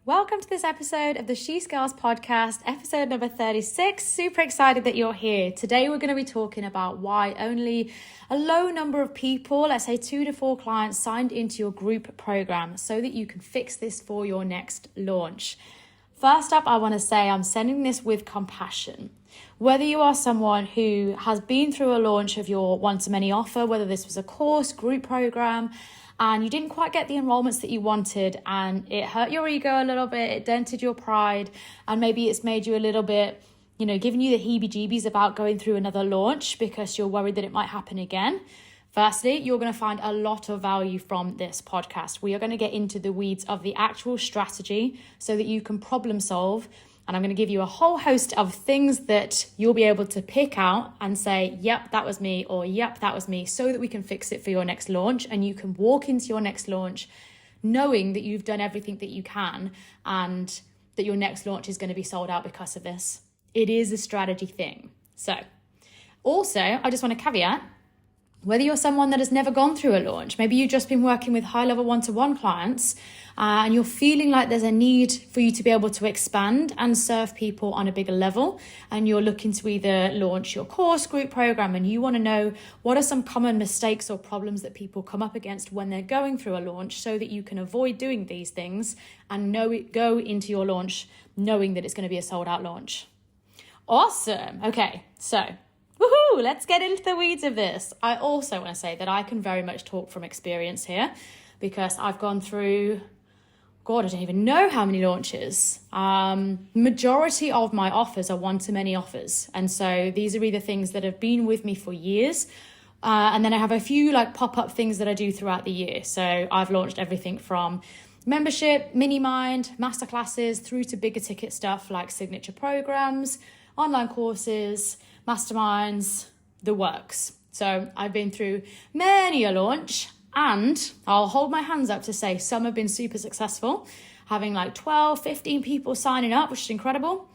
Welcome to this episode of the She Scales podcast, episode number 36. Super excited that you're here. Today we're going to be talking about why only a low number of people, let's say 2 to 4 clients, signed into your group program so that you can fix this for your next launch. First up, I want to say I'm sending this with compassion. Whether you are someone who has been through a launch of your one-to-many offer, whether this was a course, group program, and you didn't quite get the enrollments that you wanted and it hurt your ego a little bit, it dented your pride, and maybe it's made you a little bit, giving you the heebie-jeebies about going through another launch because you're worried that it might happen again. Firstly, you're going to find a lot of value from this podcast. We are going to get into the weeds of the actual strategy so that you can problem solve. And I'm going to give you a whole host of things that you'll be able to pick out and say, yep, that was me, or yep, that was me, so that we can fix it for your next launch. And you can walk into your next launch knowing that you've done everything that you can and that your next launch is going to be sold out because of this. It is a strategy thing. So also, I just want to caveat, whether you're someone that has never gone through a launch, maybe you've just been working with high-level one-to-one clients and you're feeling like there's a need for you to be able to expand and serve people on a bigger level, and you're looking to either launch your course, group program, and you want to know what are some common mistakes or problems that people come up against when they're going through a launch so that you can avoid doing these things and go into your launch knowing that it's going to be a sold-out launch. Awesome. Okay, so woohoo, let's get into the weeds of this. I also want to say that I can very much talk from experience here because I've gone through, I don't even know how many launches. Majority of my offers are one-to-many offers. And so these are either things that have been with me for years. And then I have a few pop-up things that I do throughout the year. So I've launched everything from membership, minimind, masterclasses, through to bigger ticket stuff like signature programs, online courses, masterminds, the works. So I've been through many a launch, and I'll hold my hands up to say some have been super successful, having 12, 15 people signing up, which is incredible.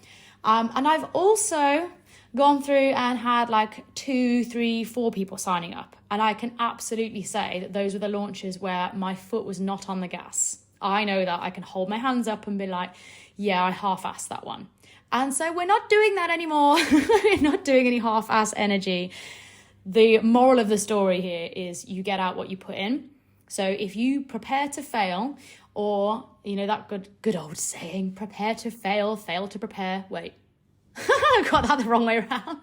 And I've also gone through and had 2, 3, 4 people signing up. And I can absolutely say that those were the launches where my foot was not on the gas. I know that I can hold my hands up and be like, yeah, I half-assed that one. And so we're not doing that anymore. We're not doing any half-ass energy. The moral of the story here is you get out what you put in. So if you prepare to fail, or, that good old saying, prepare to fail, fail to prepare. Wait, I got that the wrong way around.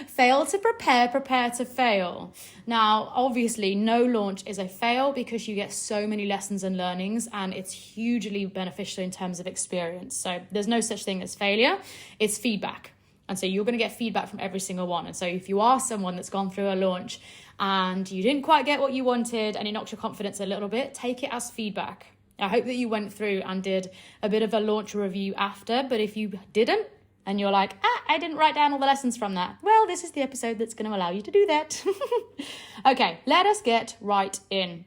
Fail to prepare, prepare to fail. Now, obviously, no launch is a fail because you get so many lessons and learnings, and it's hugely beneficial in terms of experience. So there's no such thing as failure. It's feedback. And so you're going to get feedback from every single one. And so if you are someone that's gone through a launch and you didn't quite get what you wanted and it knocked your confidence a little bit, take it as feedback. I hope that you went through and did a bit of a launch review after, but if you didn't, and you're like, I didn't write down all the lessons from that. Well, this is the episode that's going to allow you to do that. Okay, let us get right in.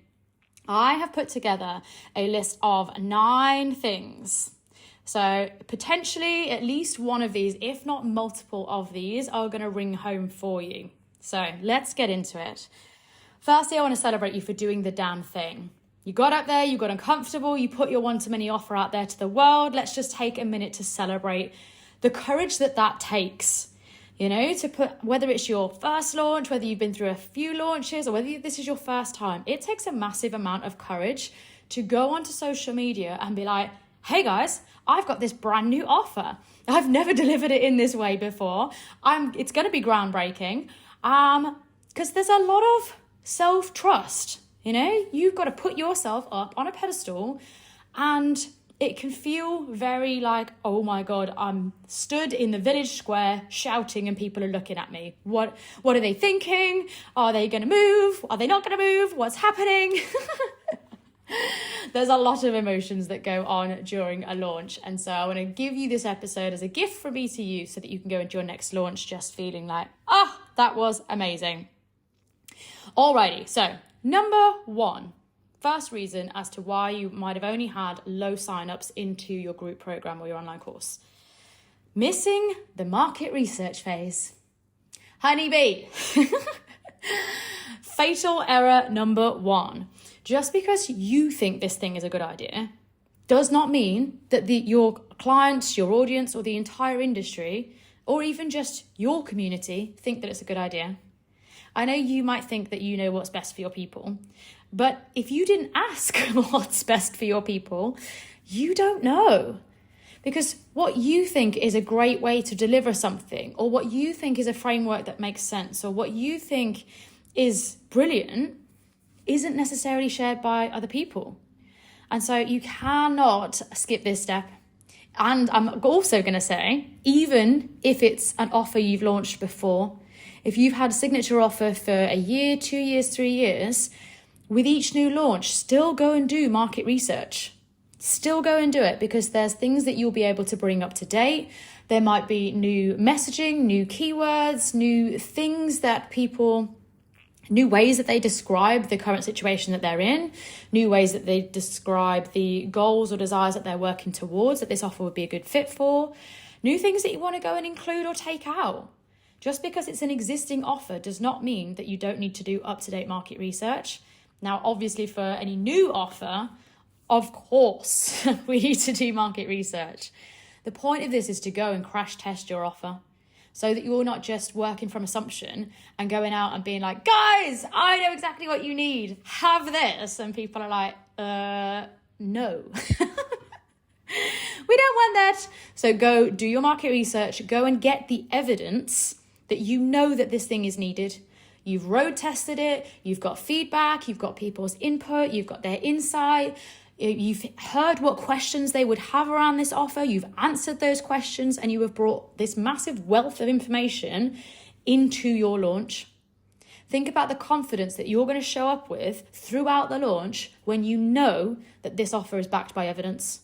I have put together a list of 9 things. So potentially at least one of these, if not multiple of these, are going to ring home for you. So let's get into it. Firstly, I want to celebrate you for doing the damn thing. You got up there, you got uncomfortable, you put your one-to-many offer out there to the world. Let's just take a minute to celebrate the courage that takes, to put, whether it's your first launch, whether you've been through a few launches, or whether this is your first time, it takes a massive amount of courage to go onto social media and be like, hey guys, I've got this brand new offer. I've never delivered it in this way before. It's going to be groundbreaking. Because there's a lot of self-trust, you've got to put yourself up on a pedestal, and it can feel very oh my God, I'm stood in the village square shouting and people are looking at me. What are they thinking? Are they going to move? Are they not going to move? What's happening? There's a lot of emotions that go on during a launch. And so I want to give you this episode as a gift from me to you so that you can go into your next launch just feeling like, that was amazing. Alrighty, so number 1. First reason as to why you might have only had low signups into your group program or your online course. Missing the market research phase. Honeybee. Fatal error number 1. Just because you think this thing is a good idea does not mean that your clients, your audience, or the entire industry, or even just your community think that it's a good idea. I know you might think that you know what's best for your people, but if you didn't ask what's best for your people, you don't know. Because what you think is a great way to deliver something, or what you think is a framework that makes sense, or what you think is brilliant, isn't necessarily shared by other people. And so you cannot skip this step. And I'm also going to say, even if it's an offer you've launched before, if you've had a signature offer for a year, 2 years, 3 years, with each new launch, still go and do market research. Still go and do it, because there's things that you'll be able to bring up to date. There might be new messaging, new keywords, new things that people, new ways that they describe the current situation that they're in, new ways that they describe the goals or desires that they're working towards, that this offer would be a good fit for, new things that you want to go and include or take out. Just because it's an existing offer does not mean that you don't need to do up-to-date market research. Now, obviously, for any new offer, of course, we need to do market research. The point of this is to go and crash test your offer so that you're not just working from assumption and going out and being like, guys, I know exactly what you need. Have this. And people are like, no. We don't want that. So go do your market research. Go and get the evidence that you know that this thing is needed. You've road tested it. You've got feedback. You've got people's input. You've got their insight. You've heard what questions they would have around this offer. You've answered those questions, and you have brought this massive wealth of information into your launch. Think about the confidence that you're going to show up with throughout the launch when you know that this offer is backed by evidence.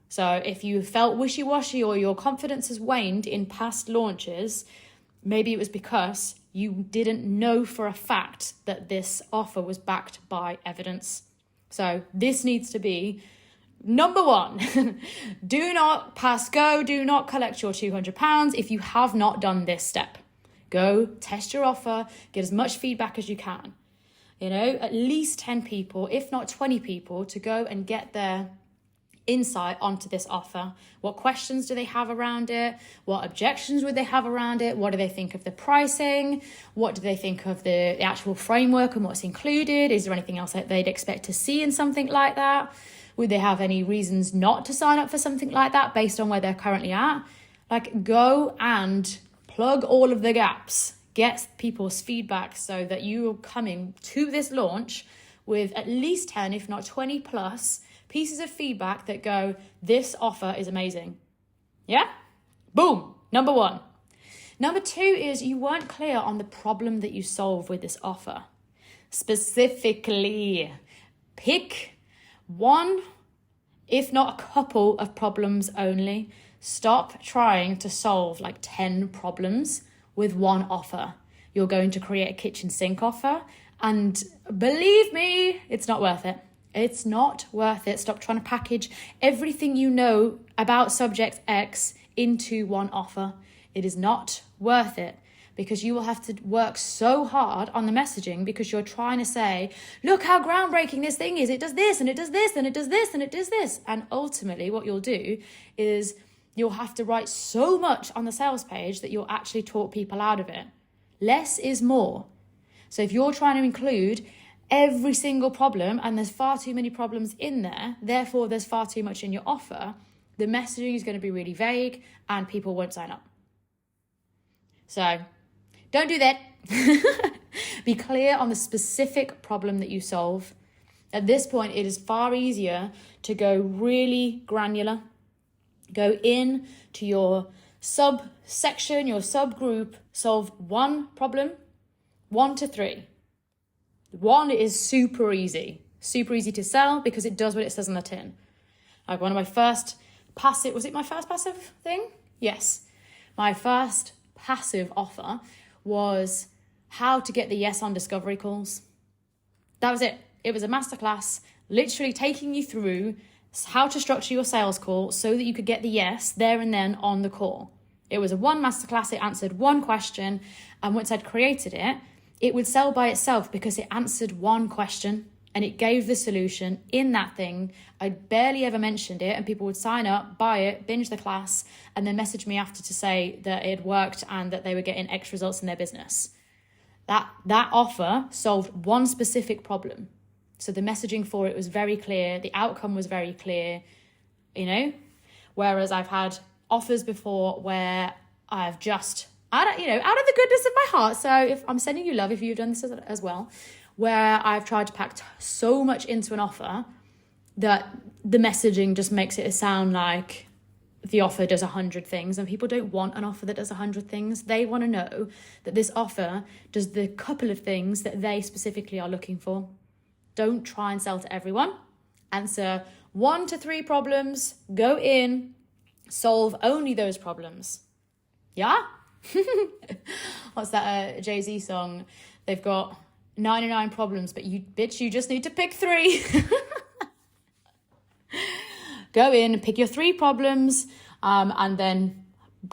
So if you felt wishy-washy or your confidence has waned in past launches, maybe it was because you didn't know for a fact that this offer was backed by evidence. So this needs to be number one. Do not pass go. Do not collect your £200 if you have not done this step. Go test your offer, get as much feedback as you can. At least 10 people, if not 20 people, to go and get their insight onto this offer. What questions do they have around it? What objections would they have around it? What do they think of the pricing? What do they think of the actual framework and what's included? Is there anything else that they'd expect to see in something like that? Would they have any reasons not to sign up for something like that based on where they're currently at? Go and plug all of the gaps, get people's feedback so that you're coming to this launch with at least 10, if not 20 plus pieces of feedback that go, this offer is amazing. Yeah? Boom. Number one. Number two is you weren't clear on the problem that you solve with this offer. Specifically, pick one, if not a couple of problems only. Stop trying to solve 10 problems with one offer. You're going to create a kitchen sink offer, and believe me, it's not worth it. It's not worth it. Stop trying to package everything you know about subject X into one offer. It is not worth it, because you will have to work so hard on the messaging because you're trying to say, look how groundbreaking this thing is. It does this and it does this and it does this and it does this. And ultimately what you'll do is you'll have to write so much on the sales page that you'll actually talk people out of it. Less is more. So if you're trying to include every single problem, and there's far too many problems in there, therefore there's far too much in your offer, the messaging is going to be really vague and people won't sign up. So don't do that. Be clear on the specific problem that you solve. At this point, it is far easier to go really granular. Go in to your subsection, your subgroup, solve one problem, 1 to 3. 1 is super easy to sell because it does what it says on the tin. One of my first passive, was it my first passive thing? Yes. My first passive offer was how to get the yes on discovery calls. That was it. It was a masterclass, literally taking you through how to structure your sales call so that you could get the yes there and then on the call. It was a one masterclass. It answered one question. And once I'd created it, it would sell by itself because it answered one question. And it gave the solution in that thing. I barely ever mentioned it, and people would sign up, buy it, binge the class, and then message me after to say that it had worked and that they were getting X results in their business. That offer solved one specific problem. So the messaging for it was very clear. The outcome was very clear, whereas I've had offers before where I've just, out of the goodness of my heart. So if I'm sending you love, if you've done this as well, where I've tried to pack so much into an offer that the messaging just makes it sound like the offer does 100 things, and people don't want an offer that does 100 things. They want to know that this offer does the couple of things that they specifically are looking for. Don't try and sell to everyone. Answer 1 to 3 problems, go in, solve only those problems. Yeah? What's that Jay-Z song? They've got 99 problems, but you just need to pick 3. Go in, pick your 3 problems, and then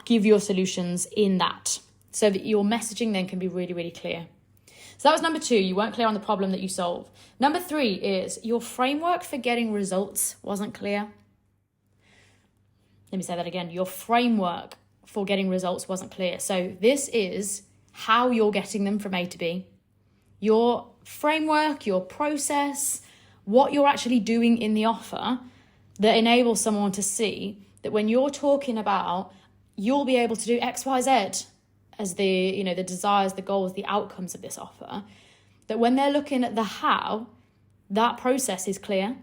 give your solutions in that, so that your messaging then can be really, really clear. So that was number 2. You weren't clear on the problem that you solve. Number 3 is your framework for getting results wasn't clear. Let me say that again. Your framework for getting results wasn't clear. So this is how you're getting them from A to B. Your framework, your process, what you're actually doing in the offer that enables someone to see that when you're talking about, you'll be able to do X, Y, Z as the desires, the goals, the outcomes of this offer, that when they're looking at the how, that process is clear.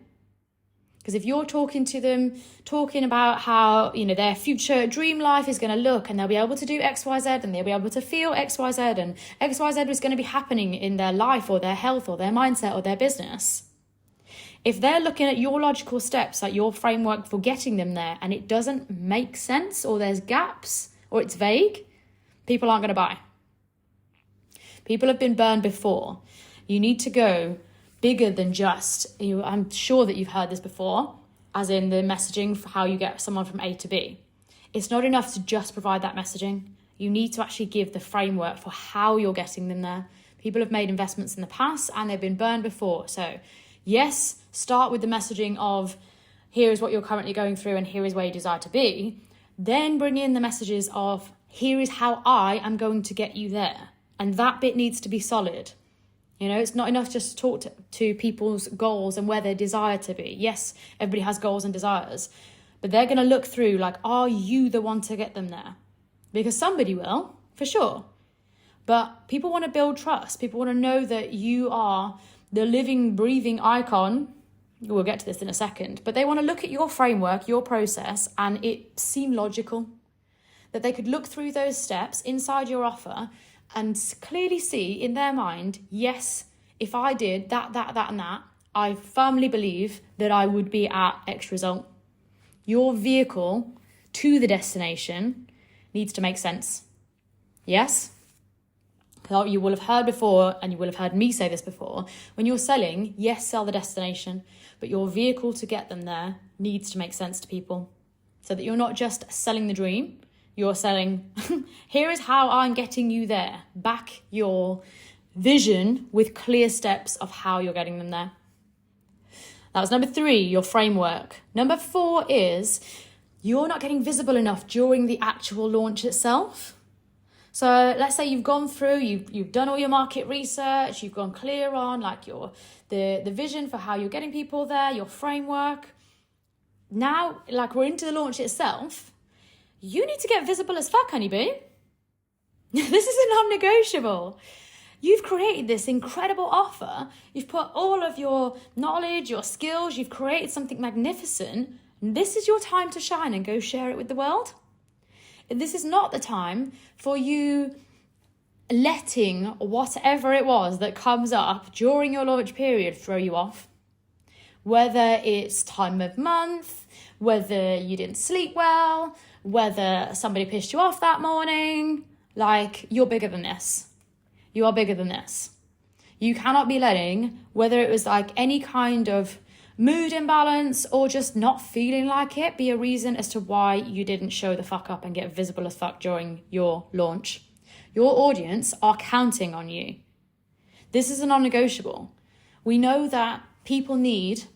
Because if you're talking to them, talking about how, their future dream life is going to look, and they'll be able to do X, Y, Z, and they'll be able to feel X, Y, Z, and X, Y, Z is going to be happening in their life or their health or their mindset or their business. If they're looking at your logical steps, like your framework for getting them there, and it doesn't make sense, or there's gaps, or it's vague, people aren't going to buy. People have been burned before. You need to go bigger than just, I'm sure that you've heard this before, as in the messaging for how you get someone from A to B. It's not enough to just provide that messaging. You need to actually give the framework for how you're getting them there. People have made investments in the past and they've been burned before. So yes, start with the messaging of here is what you're currently going through and here is where you desire to be. Then bring in the messages of here is how I am going to get you there. And that bit needs to be solid. It's not enough just to talk to people's goals and where they desire to be. Yes, everybody has goals and desires, but they're going to look through like, are you the one to get them there? Because somebody will, for sure. But people want to build trust. People want to know that you are the living, breathing icon. We'll get to this in a second. But they want to look at your framework, your process, and it seem logical. That they could look through those steps inside your offer and clearly see in their mind, yes, if I did that, and that, I firmly believe that I would be at X result. Your vehicle to the destination needs to make sense. Yes? You will have heard before, and you will have heard me say this before, when you're selling, yes, sell the destination, but your vehicle to get them there needs to make sense to people so that you're not just selling the dream. You're selling, here is how I'm getting you there. Back your vision with clear steps of how you're getting them there. That was number 3, your framework. Number 4 is you're not getting visible enough during the actual launch itself. So let's say you've gone through, you've done all your market research, you've gone clear on like the vision for how you're getting people there, your framework. Now, like we're into the launch itself, you need to get visible as fuck, honeybee. This is a non-negotiable. You've created this incredible offer. You've put all of your knowledge, your skills, you've created something magnificent. This is your time to shine and go share it with the world. This is not the time for you letting whatever it was that comes up during your launch period throw you off. Whether it's time of month, whether you didn't sleep well, whether somebody pissed you off that morning, like you're bigger than this. You are bigger than this. You cannot be letting, whether it was like any kind of mood imbalance or just not feeling like it, be a reason as to why you didn't show the fuck up and get visible as fuck during your launch. Your audience are counting on you. This is a non-negotiable. We know that people need,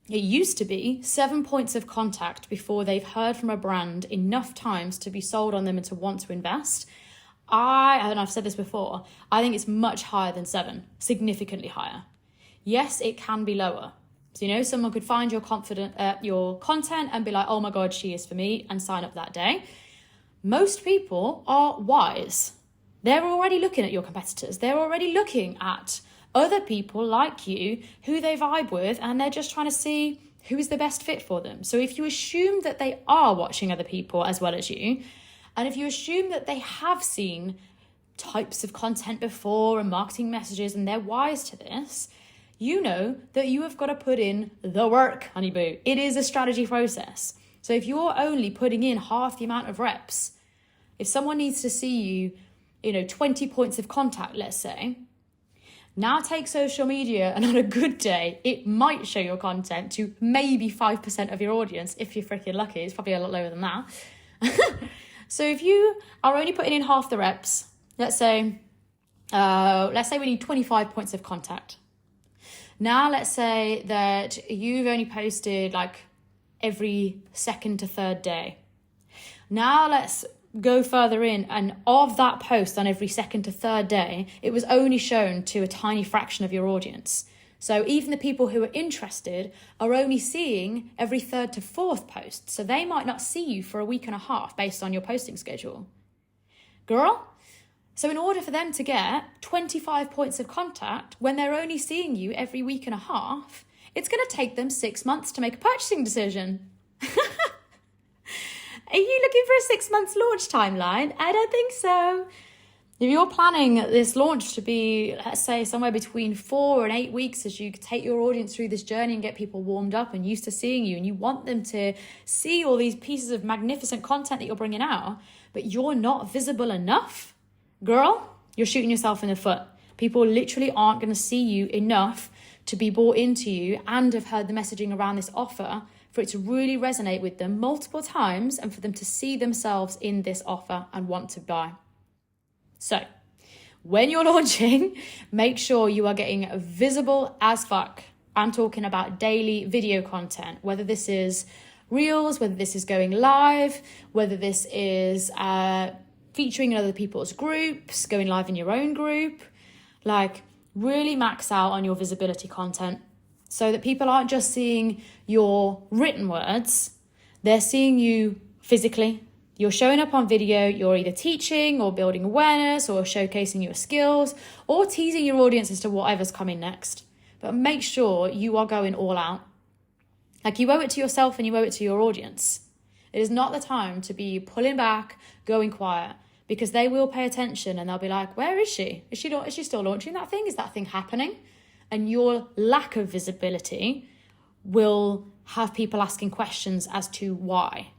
it used to be 7 points of contact before they've heard from a brand enough times to be sold on them and to want to invest. And I've said this before, I think it's much higher than 7, significantly higher. Yes, it can be lower. So, someone could find your content and be like, oh my God, she is for me, and sign up that day. Most people are wise. They're already looking at your competitors. They're already looking at other people like you who they vibe with, and they're just trying to see who is the best fit for them. So if you assume that they are watching other people as well as you, and if you assume that they have seen types of content before and marketing messages and they're wise to this, you know that you have got to put in the work, honey boo. It is a strategy process. So if you're only putting in half the amount of reps, if someone needs to see you, 20 points of contact, let's say, now take social media, and on a good day, it might show your content to maybe 5% of your audience. If you're freaking lucky, it's probably a lot lower than that. So if you are only putting in half the reps, let's say we need 25 points of contact. Now let's say that you've only posted like every second to third day. Now let's go further in, and of that post on every second to third day, it was only shown to a tiny fraction of your audience. So even the people who are interested are only seeing every third to fourth post. So they might not see you for a week and a half based on your posting schedule. Girl, so in order for them to get 25 points of contact when they're only seeing you every week and a half, it's going to take them 6 months to make a purchasing decision. Are you looking for a 6 months launch timeline? I don't think so. If you're planning this launch to be, let's say, somewhere between 4 and 8 weeks as you take your audience through this journey and get people warmed up and used to seeing you, and you want them to see all these pieces of magnificent content that you're bringing out, but you're not visible enough, girl, you're shooting yourself in the foot. People literally aren't going to see you enough to be bought into you and have heard the messaging around this offer for it to really resonate with them multiple times and for them to see themselves in this offer and want to buy. So when you're launching, make sure you are getting visible as fuck. I'm talking about daily video content, whether this is reels, whether this is going live, whether this is featuring in other people's groups, going live in your own group. Like, really max out on your visibility content so that people aren't just seeing your written words, they're seeing you physically. You're showing up on video, you're either teaching or building awareness or showcasing your skills or teasing your audience as to whatever's coming next. But make sure you are going all out. Like, you owe it to yourself and you owe it to your audience. It is not the time to be pulling back, going quiet, because they will pay attention and they'll be like, where is she? Is she still launching that thing? Is that thing happening? And your lack of visibility will have people asking questions as to why.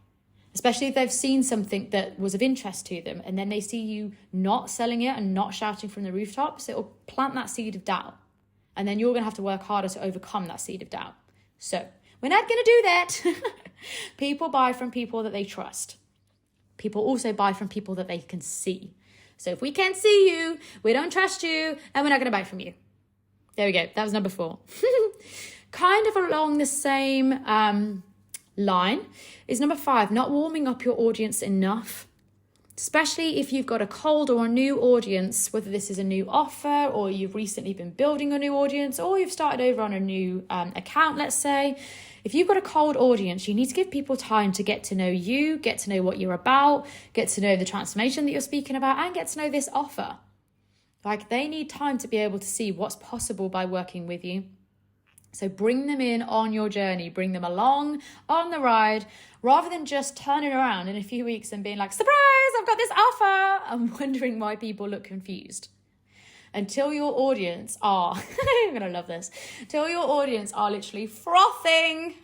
Especially if they've seen something that was of interest to them and then they see you not selling it and not shouting from the rooftops, it will plant that seed of doubt. And then you're going to have to work harder to overcome that seed of doubt. So we're not going to do that. People buy from people that they trust. People also buy from people that they can see. So if we can't see you, we don't trust you, and we're not going to buy from you. There we go. That was number 4. Kind of along the same line is number 5, not warming up your audience enough. Especially if you've got a cold or a new audience, whether this is a new offer or you've recently been building a new audience or you've started over on a new account, let's say. If you've got a cold audience, you need to give people time to get to know you, get to know what you're about, get to know the transformation that you're speaking about, and get to know this offer. Like, they need time to be able to see what's possible by working with you. So bring them in on your journey, bring them along on the ride, rather than just turning around in a few weeks and being like, surprise, I've got this offer. I'm wondering why people look confused. Until your audience are, I'm going to love this, until your audience are literally frothing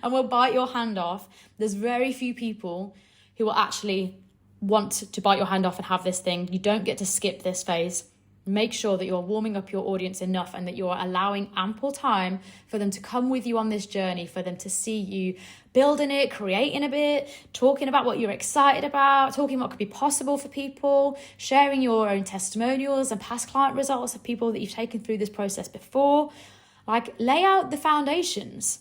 and will bite your hand off, there's very few people who will actually want to bite your hand off and have this thing. You don't get to skip this phase. make sure that you're warming up your audience enough and that you're allowing ample time for them to come with you on this journey, for them to see you building it, creating a bit, talking about what you're excited about, talking what could be possible for people, sharing your own testimonials and past client results of people that you've taken through this process before. Like, lay out the foundations.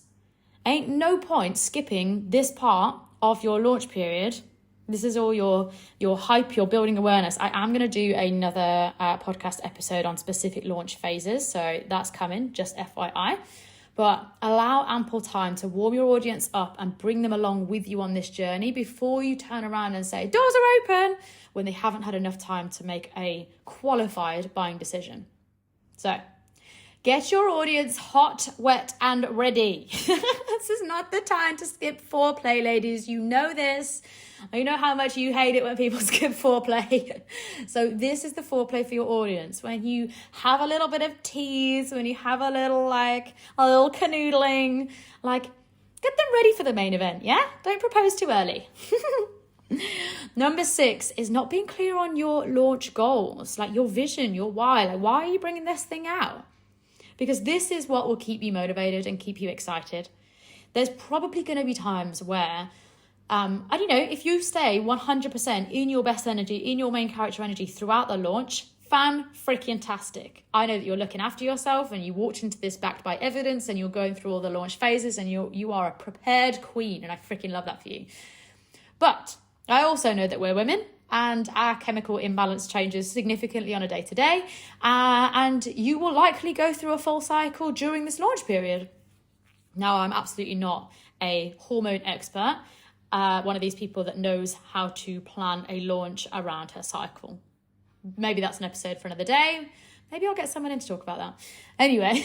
Ain't no point skipping this part of your launch period. This is all your hype, your building awareness. I am going to do another podcast episode on specific launch phases. So that's coming, just FYI. But allow ample time to warm your audience up and bring them along with you on this journey before you turn around and say, doors are open, when they haven't had enough time to make a qualified buying decision. So get your audience hot, wet, and ready. This is not the time to skip foreplay, ladies. You know this. I know how much you hate it when people skip foreplay. So this is the foreplay for your audience. When you have a little bit of tease, when you have a little canoodling, like, get them ready for the main event, yeah? Don't propose too early. Number 6 is not being clear on your launch goals, like your vision, your why. Like, why are you bringing this thing out? Because this is what will keep you motivated and keep you excited. There's probably going to be times where, I don't know, if you stay 100% in your best energy, in your main character energy throughout the launch, fan-freaking-tastic. I know that you're looking after yourself and you walked into this backed by evidence and you're going through all the launch phases and you are a prepared queen, and I freaking love that for you. But I also know that we're women and our chemical imbalance changes significantly on a day-to-day, and you will likely go through a full cycle during this launch period. Now, I'm absolutely not a hormone expert, one of these people that knows how to plan a launch around her cycle. Maybe that's an episode for another day. Maybe I'll get someone in to talk about that. Anyway,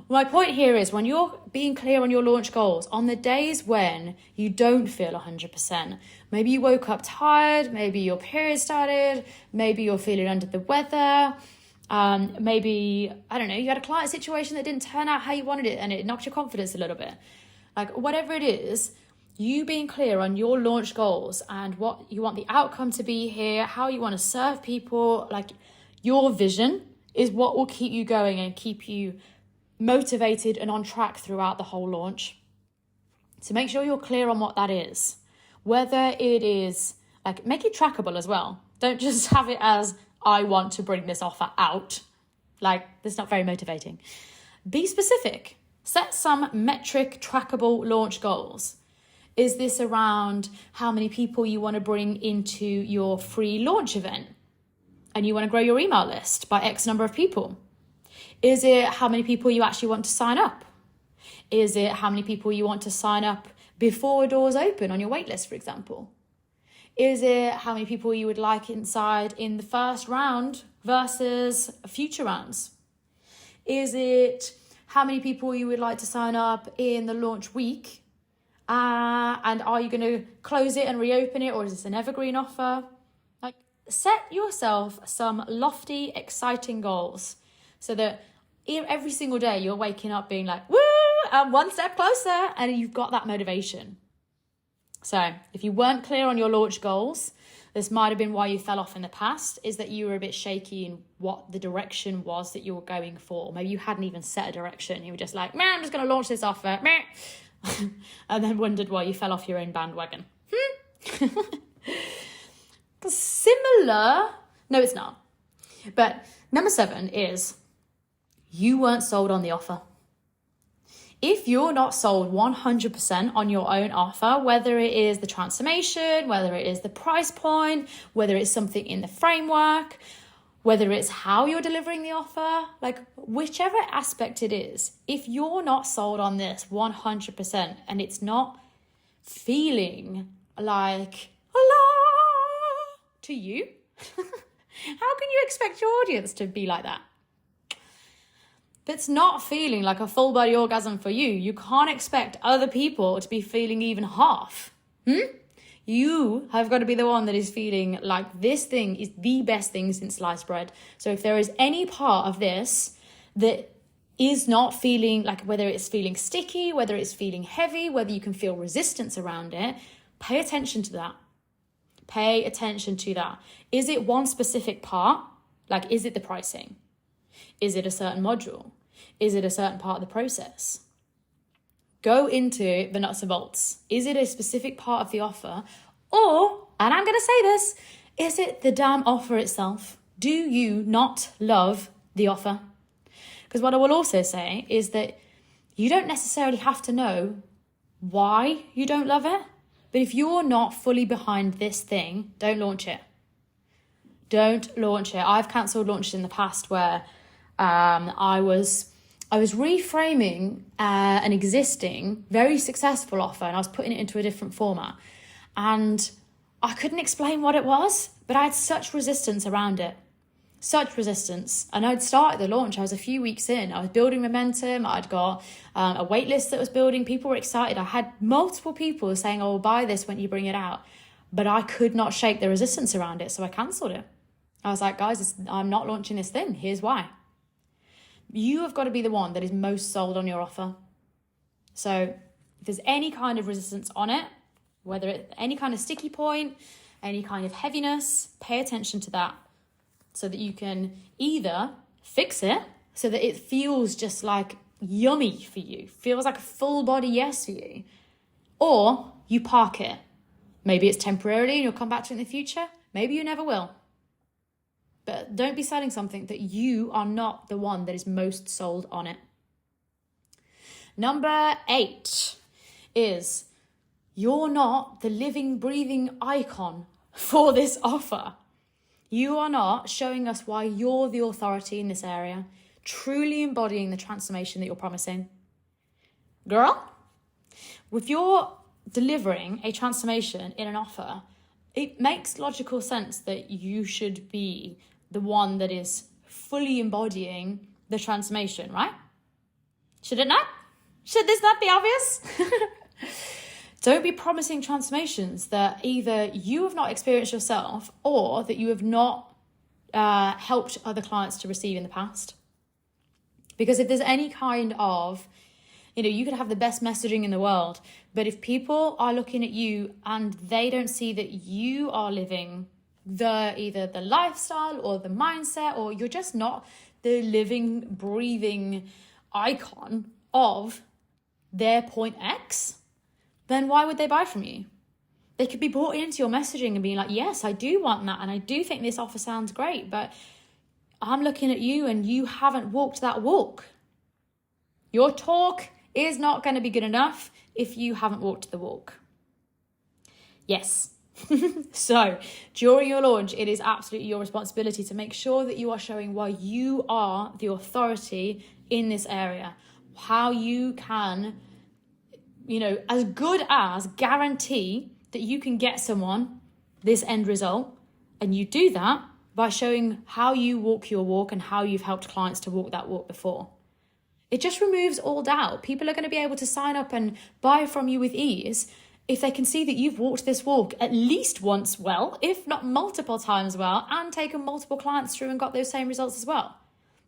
my point here is when you're being clear on your launch goals, on the days when you don't feel 100%, maybe you woke up tired, maybe your period started, maybe you're feeling under the weather, maybe, I don't know, you had a client situation that didn't turn out how you wanted it and it knocked your confidence a little bit. Like, whatever it is, you being clear on your launch goals and what you want the outcome to be here, how you want to serve people, like your vision is what will keep you going and keep you motivated and on track throughout the whole launch. So make sure you're clear on what that is. Whether it is, like, make it trackable as well. Don't just have it as, I want to bring this offer out. Like, that's not very motivating. Be specific. Set some metric, trackable launch goals. Is this around how many people you want to bring into your free launch event? And you want to grow your email list by X number of people? Is it how many people you actually want to sign up? Is it how many people you want to sign up before doors open on your waitlist, for example? Is it how many people you would like inside in the first round versus future rounds? Is it how many people you would like to sign up in the launch week? And are you going to close it and reopen it, or is this an evergreen offer? Like, set yourself some lofty, exciting goals so that every single day you're waking up being like, woo, I'm one step closer, and you've got that motivation. So if you weren't clear on your launch goals, this might have been why you fell off in the past, is that you were a bit shaky in what the direction was that you were going for. Maybe you hadn't even set a direction. You were just like, man, I'm just going to launch this offer. Meh. And then wondered why you fell off your own bandwagon. Similar. No, it's not. But number 7 is you weren't sold on the offer. If you're not sold 100% on your own offer, whether it is the transformation, whether it is the price point, whether it's something in the framework, whether it's how you're delivering the offer, like whichever aspect it is, if you're not sold on this 100% and it's not feeling like Allah to you, how can you expect your audience to be like that? If it's not feeling like a full body orgasm for you, you can't expect other people to be feeling even half. You have got to be the one that is feeling like this thing is the best thing since sliced bread. So if there is any part of this that is not feeling like, whether it's feeling sticky, whether it's feeling heavy, whether you can feel resistance around it, pay attention to that. Pay attention to that. Is it one specific part? Like, is it the pricing? Is it a certain module? Is it a certain part of the process? Go into the nuts and bolts. Is it a specific part of the offer? Or, and I'm going to say this, is it the damn offer itself? Do you not love the offer? Because what I will also say is that you don't necessarily have to know why you don't love it. But if you're not fully behind this thing, don't launch it. Don't launch it. I've cancelled launches in the past where I was reframing an existing, very successful offer, and I was putting it into a different format. And I couldn't explain what it was, but I had such resistance around it. Such resistance. And I'd started the launch. I was a few weeks in. I was building momentum. I'd got a wait list that was building. People were excited. I had multiple people saying, oh, buy this when you bring it out. But I could not shake the resistance around it, so I cancelled it. I was like, guys, I'm not launching this thing. Here's why. You have got to be the one that is most sold on your offer. So if there's any kind of resistance on it, whether it's any kind of sticky point, any kind of heaviness, pay attention to that so that you can either fix it so that it feels just like yummy for you, feels like a full body yes for you, or you park it. Maybe it's temporarily and you'll come back to it in the future. Maybe you never will. But don't be selling something that you are not the one that is most sold on it. Number 8 is you're not the living, breathing icon for this offer. You are not showing us why you're the authority in this area, truly embodying the transformation that you're promising. Girl, if you're delivering a transformation in an offer, it makes logical sense that you should be the one that is fully embodying the transformation, right? Should it not? Should this not be obvious? Don't be promising transformations that either you have not experienced yourself or that you have not helped other clients to receive in the past. Because if there's any kind of, you could have the best messaging in the world, but if people are looking at you and they don't see that you are living either the lifestyle or the mindset, or you're just not the living, breathing icon of their point X, then why would they buy from you? They could be bought into your messaging and being like, yes, I do want that. And I do think this offer sounds great, but I'm looking at you and you haven't walked that walk. Your talk is not going to be good enough if you haven't walked the walk. Yes. So during your launch, it is absolutely your responsibility to make sure that you are showing why you are the authority in this area, how you can, as good as guarantee that you can get someone this end result. And you do that by showing how you walk your walk and how you've helped clients to walk that walk before. It just removes all doubt. People are going to be able to sign up and buy from you with ease if they can see that you've walked this walk at least once well, if not multiple times well, and taken multiple clients through and got those same results as well.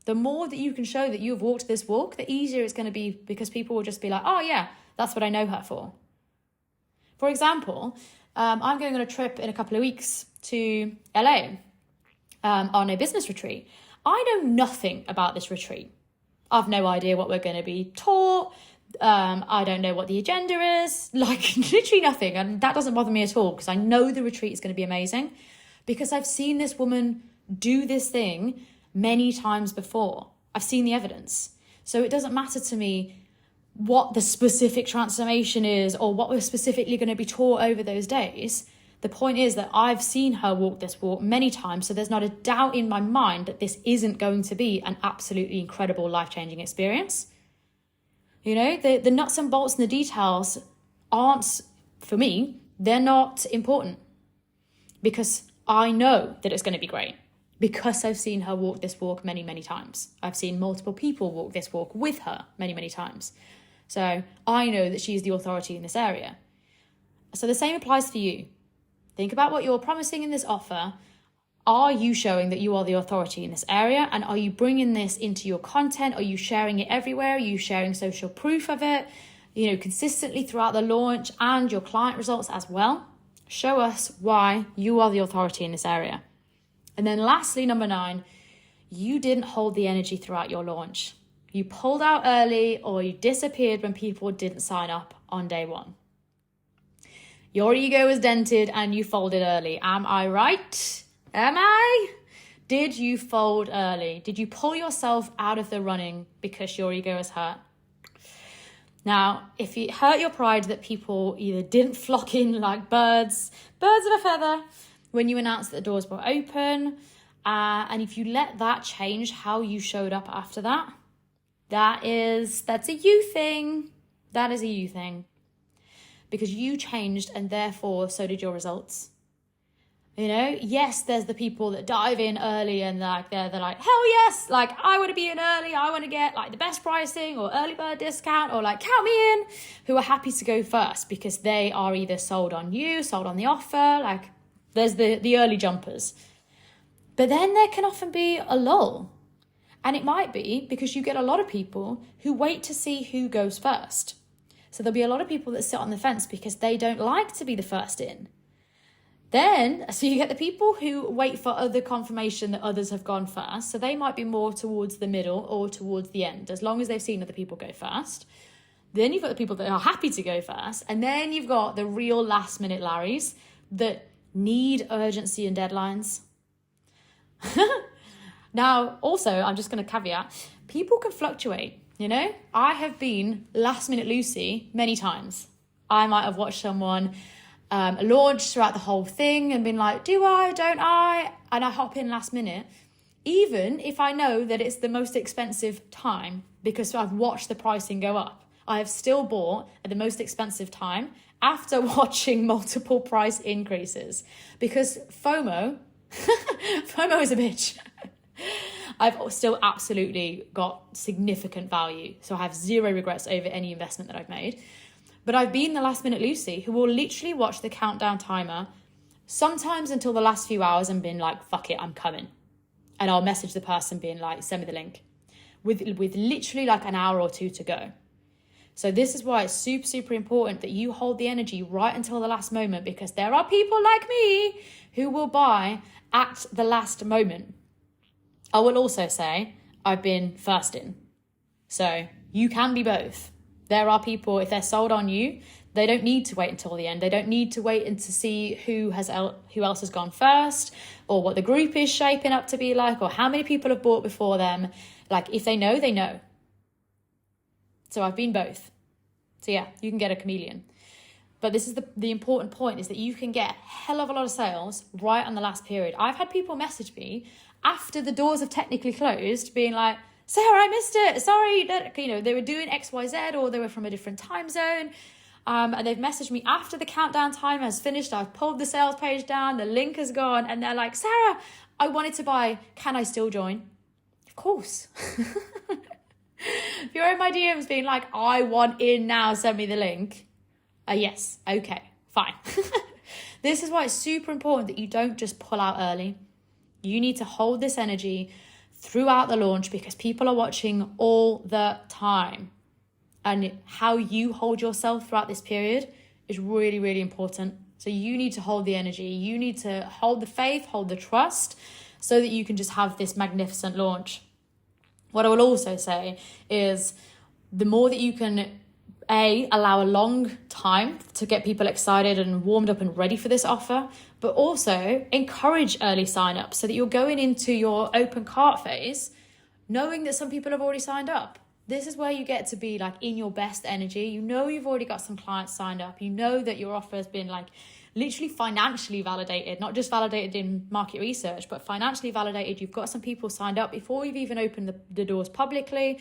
The more that you can show that you've walked this walk, the easier it's going to be, because people will just be like, oh yeah, that's what I know her for. For example, I'm going on a trip in a couple of weeks to LA on a business retreat. I know nothing about this retreat. I've no idea what we're going to be taught. I don't know what the agenda is, literally nothing. And that doesn't bother me at all, because I know the retreat is going to be amazing, because I've seen this woman do this thing many times before. I've seen the evidence. So it doesn't matter to me what the specific transformation is or what we're specifically going to be taught over those days. The point is that I've seen her walk this walk many times, so there's not a doubt in my mind that this isn't going to be an absolutely incredible, life-changing experience. The nuts and bolts and the details aren't, for me, they're not important, because I know that it's going to be great, because I've seen her walk this walk many, many times. I've seen multiple people walk this walk with her many, many times. So I know that she's the authority in this area. So the same applies for you. Think about what you're promising in this offer. Are you showing that you are the authority in this area? And are you bringing this into your content? Are you sharing it everywhere? Are you sharing social proof of it, consistently throughout the launch and your client results as well? Show us why you are the authority in this area. And then lastly, number 9, you didn't hold the energy throughout your launch. You pulled out early or you disappeared when people didn't sign up on day one. Your ego was dented and you folded early. Am I right? Am I? Did you fold early? Did you pull yourself out of the running because your ego was hurt? Now, if it hurt your pride that people either didn't flock in like birds of a feather when you announced that the doors were open, and if you let that change how you showed up after that, that's a you thing. That is a you thing. Because you changed and therefore so did your results. You know, yes, there's the people that dive in early and they're like, hell yes, like I want to be in early, I want to get like the best pricing or early bird discount or like count me in, who are happy to go first because they are either sold on you, sold on the offer, like there's the early jumpers. But then there can often be a lull. And it might be because you get a lot of people who wait to see who goes first. So there'll be a lot of people that sit on the fence because they don't like to be the first in. So you get the people who wait for other confirmation that others have gone first. So they might be more towards the middle or towards the end, as long as they've seen other people go first. Then you've got the people that are happy to go first. And then you've got the real last minute Larrys that need urgency and deadlines. Now, also, I'm just going to caveat, people can fluctuate, you know? I have been last minute Lucy many times. I might have watched someone launch throughout the whole thing and been like, do I, don't I? And I hop in last minute, even if I know that it's the most expensive time because I've watched the pricing go up. I have still bought at the most expensive time after watching multiple price increases because FOMO is a bitch. I've still absolutely got significant value. So I have zero regrets over any investment that I've made. But I've been the last minute Lucy who will literally watch the countdown timer sometimes until the last few hours and been like, fuck it, I'm coming. And I'll message the person being like, send me the link with literally like an hour or two to go. So this is why it's super, super important that you hold the energy right until the last moment, because there are people like me who will buy at the last moment. I will also say I've been first in. So you can be both. There are people, if they're sold on you, they don't need to wait until the end. They don't need to wait and to see who else has gone first or what the group is shaping up to be like or how many people have bought before them. Like if they know, they know. So I've been both. So yeah, you can get a chameleon. But this is the important point, is that you can get a hell of a lot of sales right on the last period. I've had people message me after the doors have technically closed being like, Sarah, I missed it. Sorry, they were doing XYZ or they were from a different time zone. And they've messaged me after the countdown time has finished. I've pulled the sales page down. The link has gone. And they're like, Sarah, I wanted to buy. Can I still join? Of course. If you're in my DMs being like, I want in now, send me the link. Yes. Okay, fine. This is why it's super important that you don't just pull out early. You need to hold this energy throughout the launch because people are watching all the time. And how you hold yourself throughout this period is really, really important. So you need to hold the energy. You need to hold the faith, hold the trust so that you can just have this magnificent launch. What I will also say is the more that you can allow a long time to get people excited and warmed up and ready for this offer, but also encourage early sign-up so that you're going into your open cart phase knowing that some people have already signed up. This is where you get to be like in your best energy. You know you've already got some clients signed up. You know that your offer has been like literally financially validated, not just validated in market research, but financially validated. You've got some people signed up before you've even opened the doors publicly,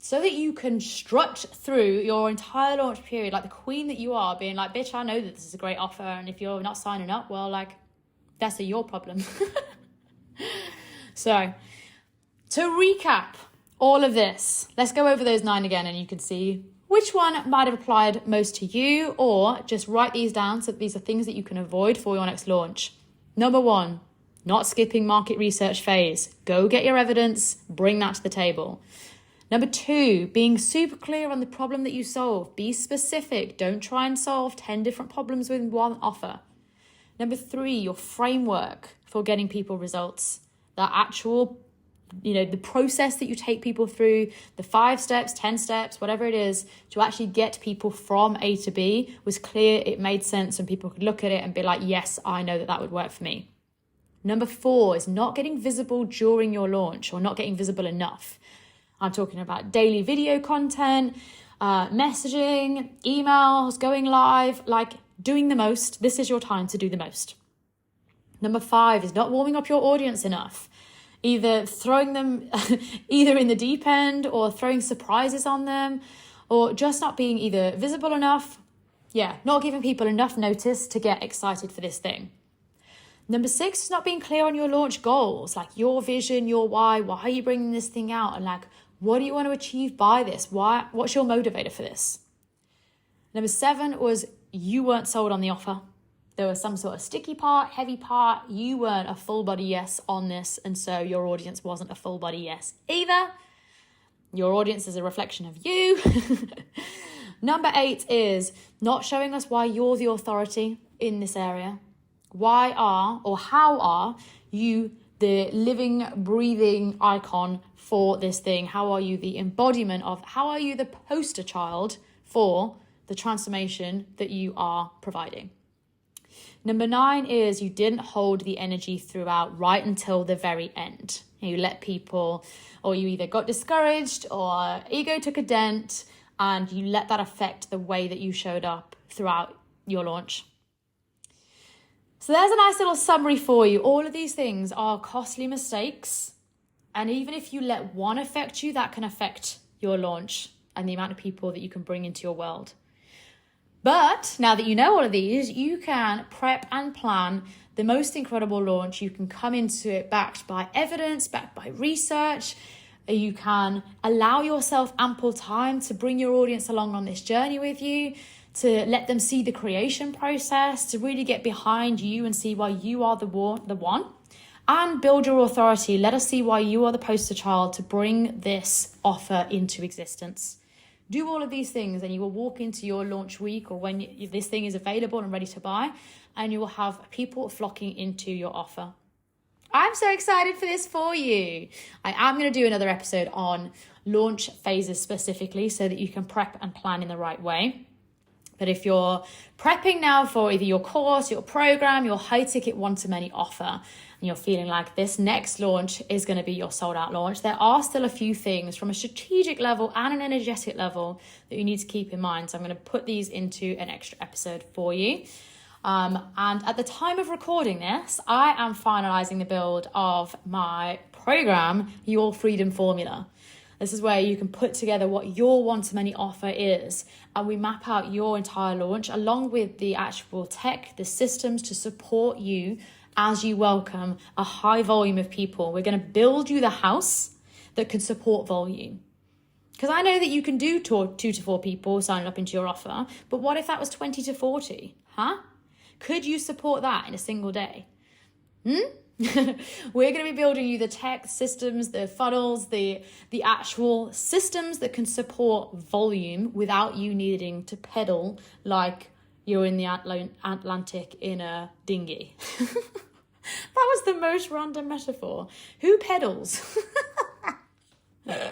so that you can strut through your entire launch period like the queen that you are, being like, bitch, I know that this is a great offer. And if you're not signing up, well, like, that's your problem. So to recap all of this, let's go over those 9 again and you can see which one might have applied most to you, or just write these down so that these are things that you can avoid for your next launch. Number 1, not skipping market research phase. Go get your evidence, bring that to the table. Number 2, being super clear on the problem that you solve. Be specific. Don't try and solve 10 different problems with one offer. Number 3, your framework for getting people results. That actual the process that you take people through, the 5 steps, 10 steps, whatever it is, to actually get people from A to B was clear, it made sense, and people could look at it and be like, yes, I know that would work for me. Number 4 is not getting visible during your launch, or not getting visible enough. I'm talking about daily video content, messaging, emails, going live, like doing the most. This is your time to do the most. Number 5 is not warming up your audience enough. Either throwing them either in the deep end, or throwing surprises on them, or just not being either visible enough. Not giving people enough notice to get excited for this thing. Number 6 is not being clear on your launch goals, like your vision, your why are you bringing this thing out, and like, what do you want to achieve by this? What's your motivator for this? Number 7 was you weren't sold on the offer. There was some sort of sticky part, heavy part. You weren't a full body yes on this, and so your audience wasn't a full body yes either. Your audience is a reflection of you. Number 8 is not showing us why you're the authority in this area. How are you the living, breathing icon for this thing? How are you the embodiment of, how are you the poster child for the transformation that you are providing? Number 9 is you didn't hold the energy throughout right until the very end. You let people, or you either got discouraged or ego took a dent, and you let that affect the way that you showed up throughout your launch. So there's a nice little summary for you. All of these things are costly mistakes. And even if you let one affect you, that can affect your launch and the amount of people that you can bring into your world. But now that you know all of these, you can prep and plan the most incredible launch. You can come into it backed by evidence, backed by research. You can allow yourself ample time to bring your audience along on this journey with you, to let them see the creation process, to really get behind you and see why you are the one, and build your authority. Let us see why you are the poster child to bring this offer into existence. Do all of these things, and you will walk into your launch week, or when this thing is available and ready to buy, and you will have people flocking into your offer. I'm so excited for this for you. I am going to do another episode on launch phases specifically, so that you can prep and plan in the right way. But if you're prepping now for either your course, your program, your high ticket one-to-many offer, and you're feeling like this next launch is going to be your sold out launch, there are still a few things from a strategic level and an energetic level that you need to keep in mind. So I'm going to put these into an extra episode for you. And at the time of recording this, I am finalizing the build of my program, Your Freedom Formula. This is where you can put together what your one-to-many offer is, and we map out your entire launch along with the actual tech, the systems to support you as you welcome a high volume of people. We're going to build you the house that can support volume. Because I know that you can do 2 to 4 people signing up into your offer, but what if that was 20 to 40? Could you support that in a single day? We're going to be building you the tech systems, the funnels, the actual systems that can support volume without you needing to pedal like you're in the Atlantic in a dinghy. That was the most random metaphor. Who pedals? Anyway,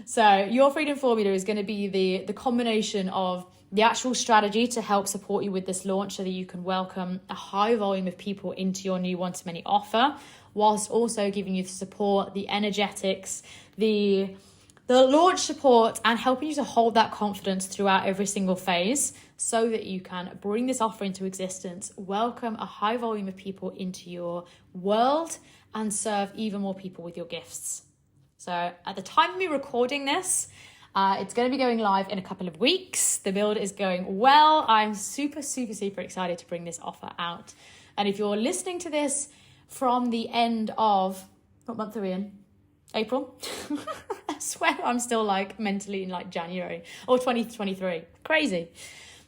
so your freedom formula is going to be the combination of the actual strategy to help support you with this launch so that you can welcome a high volume of people into your new one-to-many offer, whilst also giving you the support, the energetics, the launch support, and helping you to hold that confidence throughout every single phase so that you can bring this offer into existence, welcome a high volume of people into your world, and serve even more people with your gifts. So at the time of me recording this, it's going to be going live in a couple of weeks. The build is going well. I'm super, super, super excited to bring this offer out. And if you're listening to this from the end of, what month are we in? April? I swear I'm still like mentally in like January or 2023. Crazy.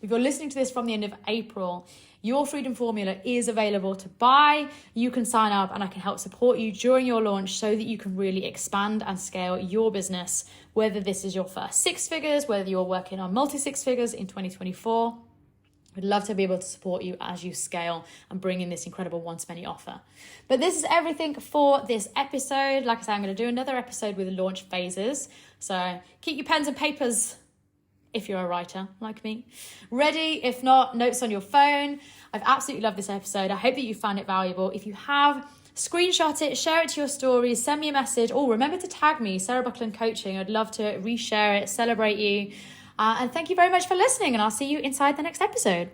If you're listening to this from the end of April, your freedom formula is available to buy. You can sign up and I can help support you during your launch so that you can really expand and scale your business, whether this is your first 6 figures, whether you're working on multi 6 figures in 2024. I'd love to be able to support you as you scale and bring in this incredible one-to-many offer. But this is everything for this episode. Like I said, I'm going to do another episode with launch phases. So keep your pens and papers, if you're a writer like me, ready. If not, notes on your phone. I've absolutely loved this episode. I hope that you found it valuable. If you have, screenshot it, share it to your stories, send me a message. Oh, remember to tag me, Sarah Buckland Coaching. I'd love to reshare it, celebrate you. And thank you very much for listening, and I'll see you inside the next episode.